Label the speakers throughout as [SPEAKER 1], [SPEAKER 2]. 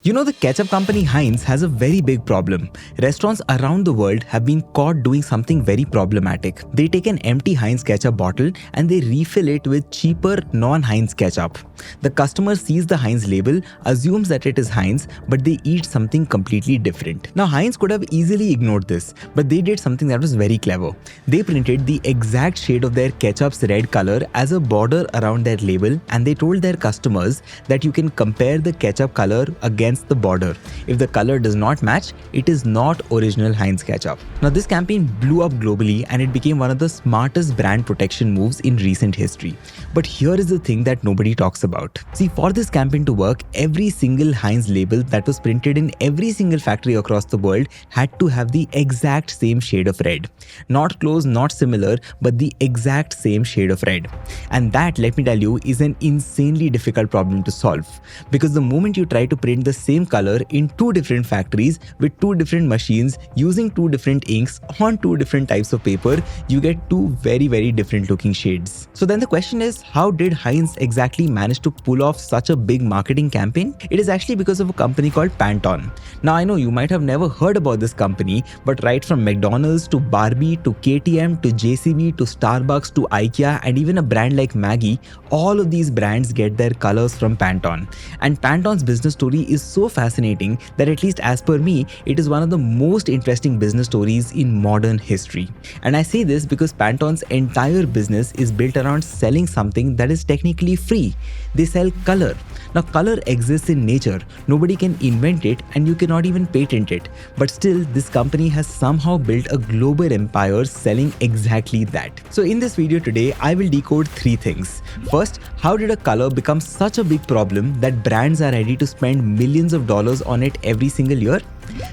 [SPEAKER 1] You know, the ketchup company Heinz has a very big problem. Restaurants around the world have been caught doing something very problematic. They take an empty Heinz ketchup bottle and they refill it with cheaper non-Heinz ketchup. The customer sees the Heinz label, assumes that it is Heinz, but they eat something completely different. Now, Heinz could have easily ignored this, but they did something that was very clever. They printed the exact shade of their ketchup's red color as a border around their label, and they told their customers that you can compare the ketchup color against the border. If the color does not match, it is not original Heinz ketchup. Now, this campaign blew up globally and it became one of the smartest brand protection moves in recent history. But here is the thing that nobody talks about. See, for this campaign to work, every single Heinz label that was printed in every single factory across the world had to have the exact same shade of red. Not close, not similar, but the exact same shade of red. And that, let me tell you, is an insanely difficult problem to solve. Because the moment you try to print the same color in two different factories with two different machines using two different inks on two different types of paper, you get two very different looking shades. So then the question is, how did Heinz exactly manage to pull off such a big marketing campaign? It is actually because of a company called Pantone. Now, I know you might have never heard about this company, but right from McDonald's to Barbie to KTM to JCB to Starbucks to IKEA and even a brand like Maggie, all of these brands get their colors from Pantone. And Pantone's business story is so fascinating that, at least as per me, it is one of the most interesting business stories in modern history. And I say this because Pantone's entire business is built around selling something that is technically free. They sell color. Now, color exists in nature. Nobody can invent it and you cannot even patent it. But still, this company has somehow built a global empire selling exactly that. So in this video today, I will decode three things. First, how did a color become such a big problem that brands are ready to spend millions of dollars on it every single year?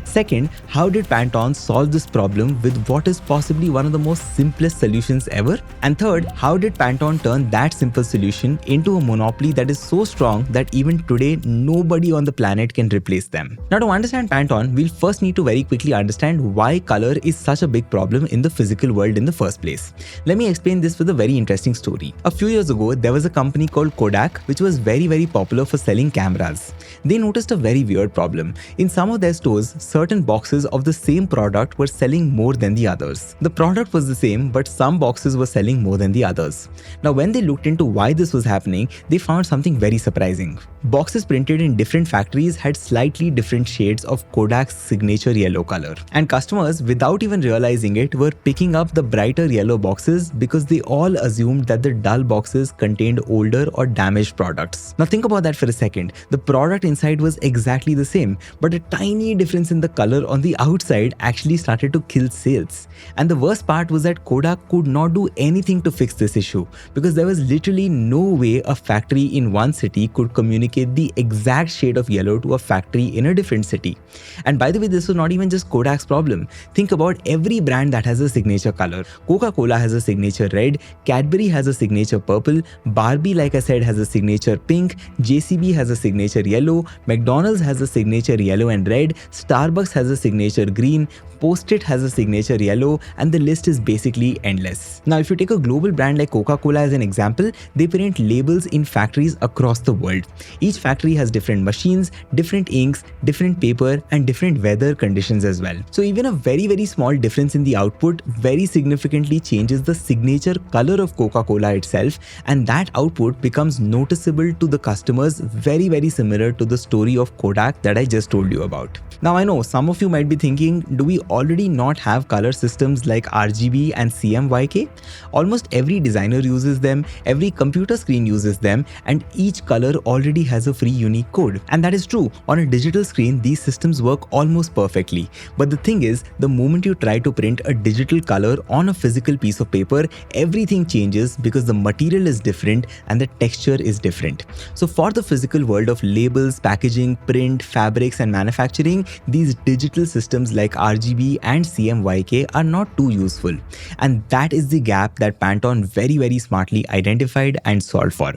[SPEAKER 1] Second, how did Pantone solve this problem with what is possibly one of the most simplest solutions ever? And third, how did Pantone turn that simple solution into a monopoly that is so strong that even today nobody on the planet can replace them? Now, to understand Pantone, we'll first need to very quickly understand why color is such a big problem in the physical world in the first place. Let me explain this with a very interesting story. A few years ago, there was a company called Kodak which was very popular for selling cameras. They noticed a very weird problem. In some of their stores, certain boxes of the same product were selling more than the others. The product was the same, but some boxes were selling more than the others. Now, when they looked into why this was happening, they found something very surprising. Boxes printed in different factories had slightly different shades of Kodak's signature yellow color. And customers, without even realizing it, were picking up the brighter yellow boxes because they all assumed that the dull boxes contained older or damaged products. Now, think about that for a second. The product inside was exactly the same, but a tiny difference in the color on the outside actually started to kill sales. And the worst part was that Kodak could not do anything to fix this issue because there was literally no way a factory in one city could communicate the exact shade of yellow to a factory in a different city. And by the way, this was not even just Kodak's problem. Think about every brand that has a signature color. Coca-Cola has a signature red, Cadbury has a signature purple, Barbie, like I said, has a signature pink, JCB has a signature yellow, McDonald's has a signature yellow and red, Starbucks has a signature green, Post-it has a signature yellow, and the list is basically endless. Now, if you take a global brand like Coca-Cola as an example, they print labels in factories across the world. Each factory has different machines, different inks, different paper, and different weather conditions as well. So even a very small difference in the output very significantly changes the signature color of Coca-Cola itself, and that output becomes noticeable to the customers, very similar to the story of Kodak that I just told you about. Now, I know some of you might be thinking, do we already not have color systems like RGB and CMYK? Almost every designer uses them, every computer screen uses them, and each color already has a free unique code. And that is true. On a digital screen, these systems work almost perfectly. But the thing is, the moment you try to print a digital color on a physical piece of paper, everything changes because the material is different and the texture is different. So for the physical world of labels, packaging, print, fabrics, and manufacturing, these digital systems like RGB and CMYK are not too useful. And that is the gap that Pantone very smartly identified and solved for.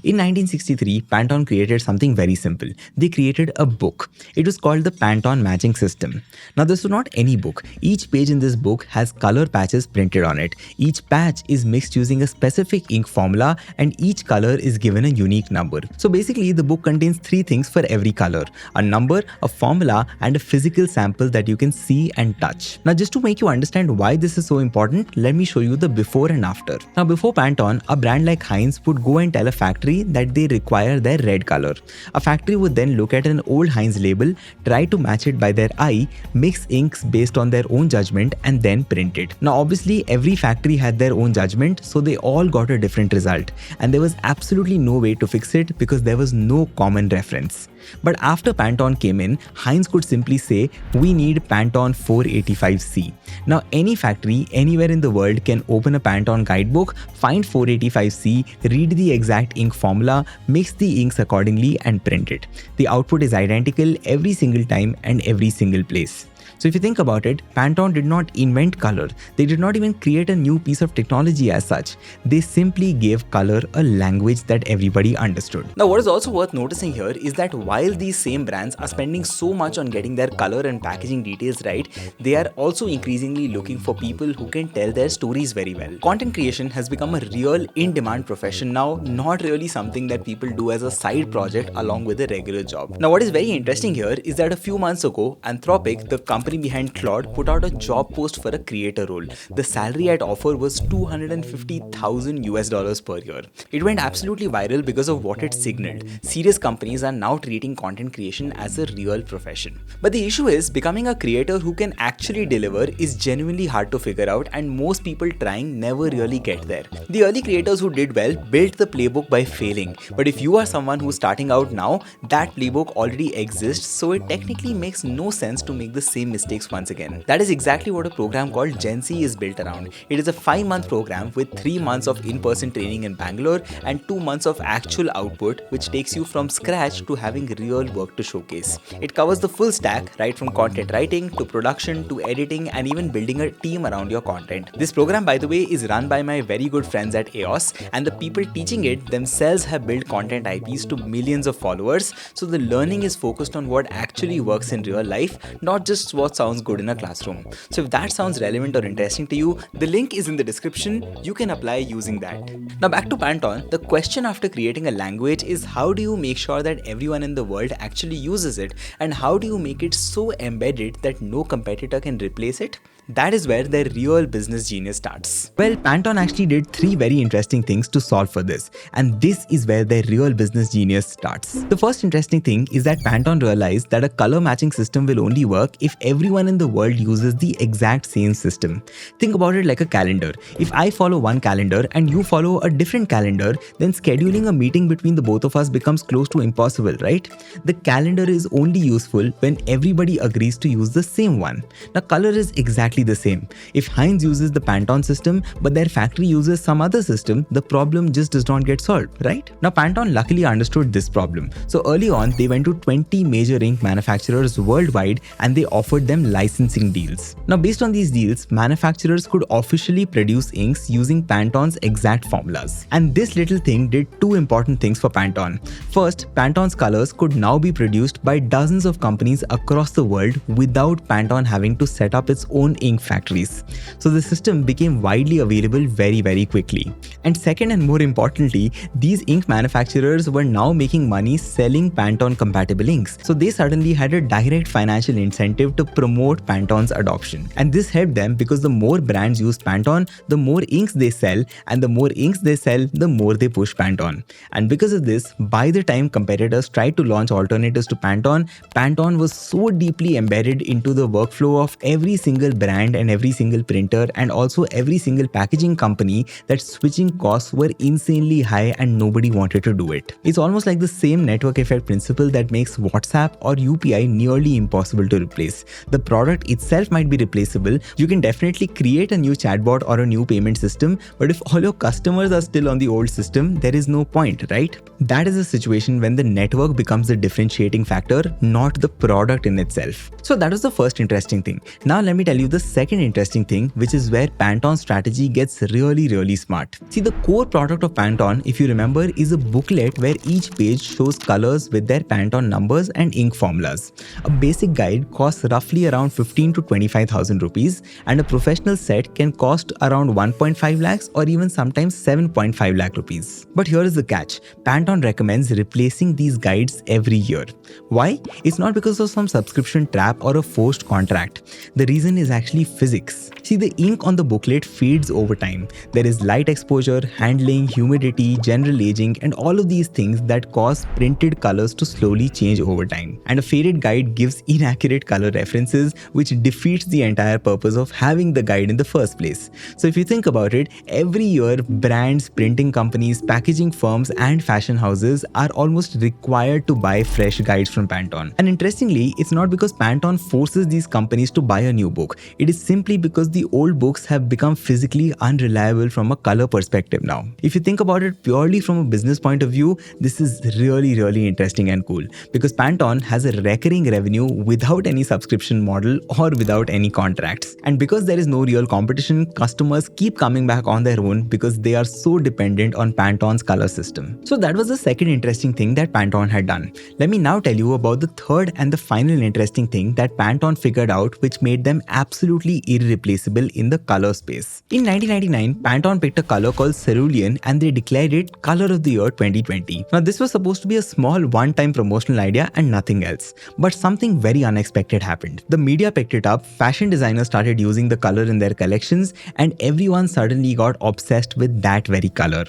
[SPEAKER 1] In 1963, Pantone created something very simple. They created a book. It was called the Pantone Matching System. Now, this was not any book. Each page in this book has color patches printed on it. Each patch is mixed using a specific ink formula and each color is given a unique number. So basically, the book contains three things for every color, a number, a formula, and a physical sample that you can see and touch. Now, just to make you understand why this is so important, let me show you the before and after. Now, before Pantone, a brand like Heinz would go and tell a factory that they require their red color. A factory would then look at an old Heinz label, try to match it by their eye, mix inks based on their own judgment, and then print it. Now, obviously, every factory had their own judgment, so they all got a different result, and there was absolutely no way to fix it because there was no common reference. But after Pantone came in, Heinz could simply say, we need Pantone 485C. Now, any factory anywhere in the world can open a Pantone guidebook, find 485C, read the exact ink formula, mix the inks accordingly, and print it. The output is identical every single time and every single place. So if you think about it, Pantone did not invent color. They did not even create a new piece of technology as such. They simply gave color a language that everybody understood. Now, what is also worth noticing here is that while these same brands are spending so much on getting their color and packaging details right, they are also increasingly looking for people who can tell their stories very well. Content creation has become a real in-demand profession now, not really something that people do as a side project along with a regular job. Now, what is very interesting here is that a few months ago, Anthropic, the company behind Claude, put out a job post for a creator role. The salary at offer was $250,000 per year. It went absolutely viral because of what it signaled. Serious companies are now treating content creation as a real profession. But the issue is, becoming a creator who can actually deliver is genuinely hard to figure out, and most people trying never really get there. The early creators who did well built the playbook by failing. But if you are someone who's starting out now, that playbook already exists, so it technically makes no sense to make the same mistakes once again. That is exactly what a program called Gen Z is built around. It is a 5-month program with 3 months of in-person training in Bangalore and 2 months of actual output, which takes you from scratch to having real work to showcase. It covers the full stack, right from content writing to production to editing and even building a team around your content. This program, by the way, is run by my very good friends at EOS, and the people teaching it themselves have built content IPs to millions of followers, so the learning is focused on what actually works in real life, not just what sounds good in a classroom. So if that sounds relevant or interesting to you, the link is in the description. You can apply using that. Now back to Pantone, the question after creating a language is, how do you make sure that everyone in the world actually uses it, and how do you make it so embedded that no competitor can replace it? That is where their real business genius starts. Well, Pantone actually did 3 very interesting things to solve for this, and this is where their real business genius starts. The first interesting thing is that Pantone realized that a color matching system will only work if everyone in the world uses the exact same system. Think about it like a calendar. If I follow one calendar and you follow a different calendar, then scheduling a meeting between the both of us becomes close to impossible, right? The calendar is only useful when everybody agrees to use the same one. Now, color is exactly the same. If Heinz uses the Pantone system but their factory uses some other system, the problem just does not get solved, right? Now, Pantone luckily understood this problem. So early on, they went to 20 major ink manufacturers worldwide and they offered them licensing deals. Now, based on these deals, manufacturers could officially produce inks using Pantone's exact formulas. And this little thing did 2 important things for Pantone. First, Pantone's colors could now be produced by dozens of companies across the world without Pantone having to set up its own ink factories. So the system became widely available very quickly. And second, and more importantly, these ink manufacturers were now making money selling Pantone compatible inks. So they suddenly had a direct financial incentive to promote Pantone's adoption. And this helped them because the more brands used Pantone, the more inks they sell, and the more inks they sell, the more they push Pantone. And because of this, by the time competitors tried to launch alternatives to Pantone, Pantone was so deeply embedded into the workflow of every single brand and every single printer and also every single packaging company that switching costs were insanely high and nobody wanted to do it. It's almost like the same network effect principle that makes WhatsApp or UPI nearly impossible to replace. The product itself might be replaceable. You can definitely create a new chatbot or a new payment system, but if all your customers are still on the old system, there is no point, right? That is a situation when the network becomes the differentiating factor, not the product in itself. So that was the first interesting thing. Now let me tell you the second interesting thing, which is where Pantone's strategy gets really smart. See, the core product of Pantone, if you remember, is a booklet where each page shows colors with their Pantone numbers and ink formulas. A basic guide costs roughly around 15 to 25,000 rupees, and a professional set can cost around 1.5 lakhs or even sometimes 7.5 lakh rupees. But here is the catch. Pantone recommends replacing these guides every year. Why? It's not because of some subscription trap or a forced contract. The reason is actually physics. See, the ink on the booklet fades over time. There is light exposure, handling, humidity, general aging, and all of these things that cause printed colors to slowly change over time. And a faded guide gives inaccurate color references, which defeats the entire purpose of having the guide in the first place. So if you think about it, every year brands, printing companies, packaging firms, and fashion houses are almost required to buy fresh guides from Pantone. And interestingly, it's not because Pantone forces these companies to buy a new book. It is simply because the old books have become physically unreliable from a color perspective now. If you think about it purely from a business point of view, this is really interesting and cool, because Pantone has a recurring revenue without any subscription model or without any contracts. And because there is no real competition, customers keep coming back on their own because they are so dependent on Pantone's color system. So that was the second interesting thing that Pantone had done. Let me now tell you about the third and the final interesting thing that Pantone figured out, which made them absolutely irreplaceable in the color space. In 1999, Pantone picked a color called cerulean and they declared it Color of the Year 2020. Now this was supposed to be a small one-time promotional idea and nothing else. But something very unexpected happened. The media picked it up, fashion designers started using the color in their collections, and everyone suddenly got obsessed with that very color.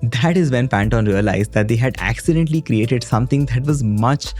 [SPEAKER 1] That is when Pantone realized that they had accidentally created something that was much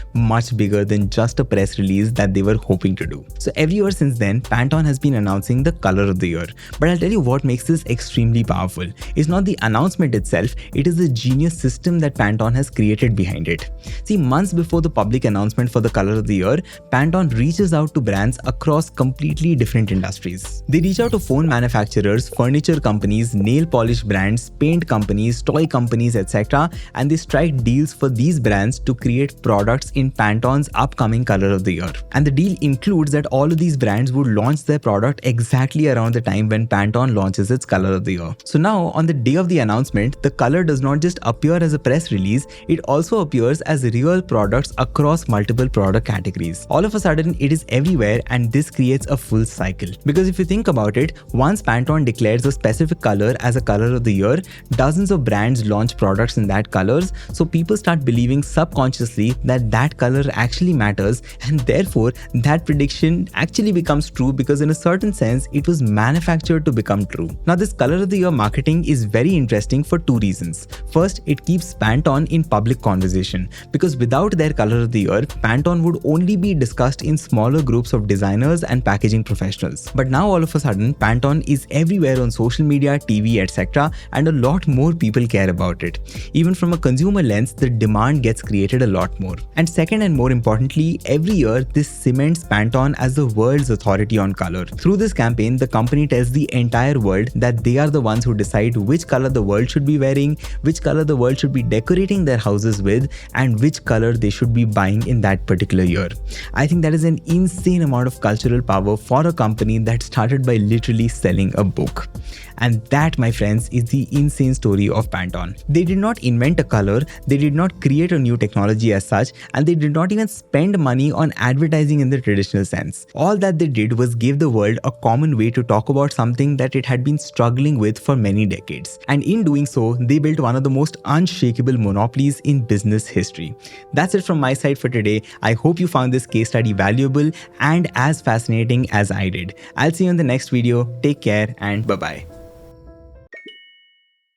[SPEAKER 1] bigger than just a press release that they were hoping to do. So every year since then, Pantone has been announcing the Color of the Year. But I'll tell you what makes this extremely powerful. It's not the announcement itself, it is the genius system that Pantone has created behind it. See, months before the public announcement for the Color of the Year, Pantone reaches out to brands across completely different industries. They reach out to phone manufacturers, furniture companies, nail polish brands, paint companies, toy companies, etc. and they strike deals for these brands to create products in Pantone's upcoming Color of the Year. And the deal includes that all of these brands would launch their product exactly around the time when Pantone launches its Color of the Year. So now, on the day of the announcement, the color does not just appear as a press release, it also appears as real products across multiple product categories. All of a sudden, it is everywhere, and this creates a full cycle. Because if you think about it, once Pantone declares a specific color as a Color of the Year, dozens of brands launch products in that colors, so people start believing subconsciously that that color actually matters, and therefore that prediction actually becomes true because in a certain sense, it was manufactured to become true. Now this Color of the Year marketing is very interesting for two reasons. First, it keeps Pantone in public conversation, because without their Color of the Year, Pantone would only be discussed in smaller groups of designers and packaging professionals. But now all of a sudden, Pantone is everywhere on social media, TV, etc. and a lot more people care about it. Even from a consumer lens, the demand gets created a lot more. And second and more importantly, every year this cements Pantone as the world's authority on color. Through this campaign, the company tells the entire world that they are the ones who decide which color the world should be wearing, which color the world should be decorating their houses with, and which color they should be buying in that particular year. I think that is an insane amount of cultural power for a company that started by literally selling a book. And that, my friends, is the insane story of Pantone. They did not invent a color, they did not create a new technology as such, and they did not even spend money on advertising in the traditional sense. All that they did was give the world a common way to talk about something that it had been struggling with for many decades. And in doing so, they built one of the most unshakable monopolies in business history. That's it from my side for today. I hope you found this case study valuable and as fascinating as I did. I'll see you in the next video. Take care and bye-bye.